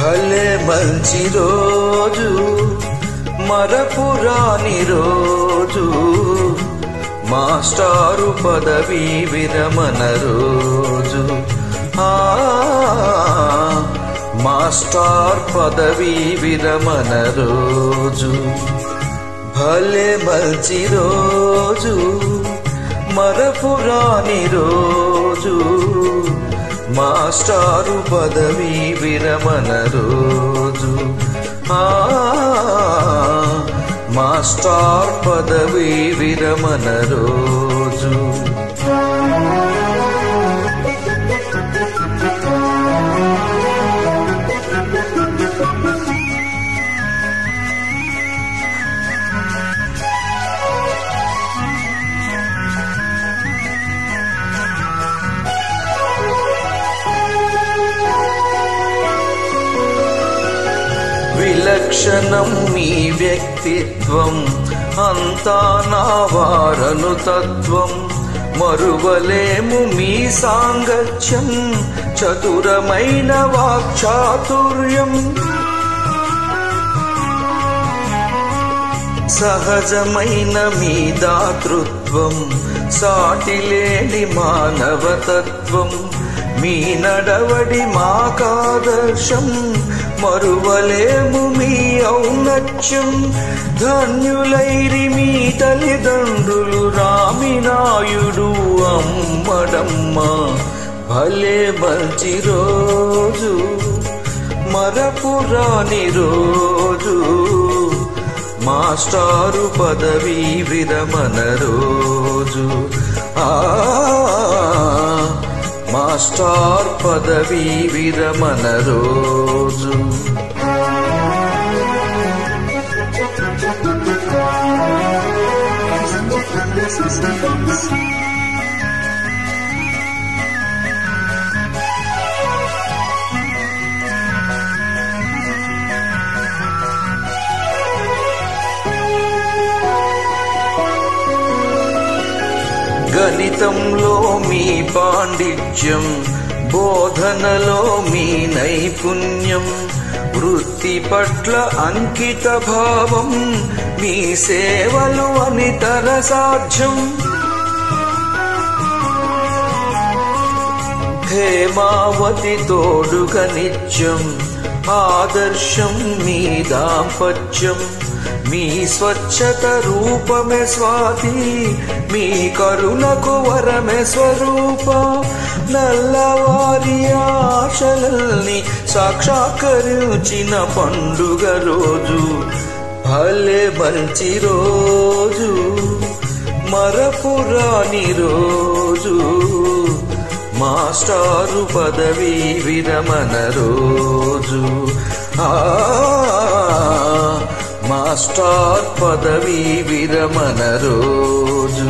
భలే మంచి రోజు మరపురాని రోజు మాస్టారు పదవీ విరమణ రోజు మాస్టర్ పదవీ విరమణ రోజు భలే మంచి రోజు మరపురాని రోజు మాస్టారు పదవీ విరమణ రోజు మాస్టర్ పదవీ విరమణ రోజు విలక్షణం మీ వ్యక్తిత్వం అంతా నా వారను తత్వం మరువలేము మీ సాంగత్యం చతురమైన వాక్చాతుర్యం సహజమైన మీ దాతృత్వం సాటిలేని మానవతత్వం మీ నడవడి మాకాదర్శం మరువలేము మీ ఔన్నత్యం ధన్యులైరి మీ తల్లిదండ్రులు రామినాయుడు అమ్మడమ్మ భలే మంచి రోజు మరపురాని రోజు మాస్టారు పదవీ విరమణ రోజు మాస్టర్ పదవీ విరమణ రోజు గణితంలో మీ పాండిత్యం బోధనలో మీ నైపుణ్యం వృత్తి పట్ల అంకిత భావం మీ సేవలు అనితర సాధ్యం హేమావతి తోడుగా నిత్యం ఆదర్శం మీ దాంపత్యం మీ స్వచ్ఛత రూపమే స్వాతి మీ కరుణకు వరమే స్వరూప నల్లవారి ఆశలల్ని సాక్షాత్కరించిన పండుగ రోజు భలే మంచి రోజు మరపురాని రోజు మాస్టారు పదవీ విరమణ రోజు మాస్టర్ పదవీ విరమణ రోజు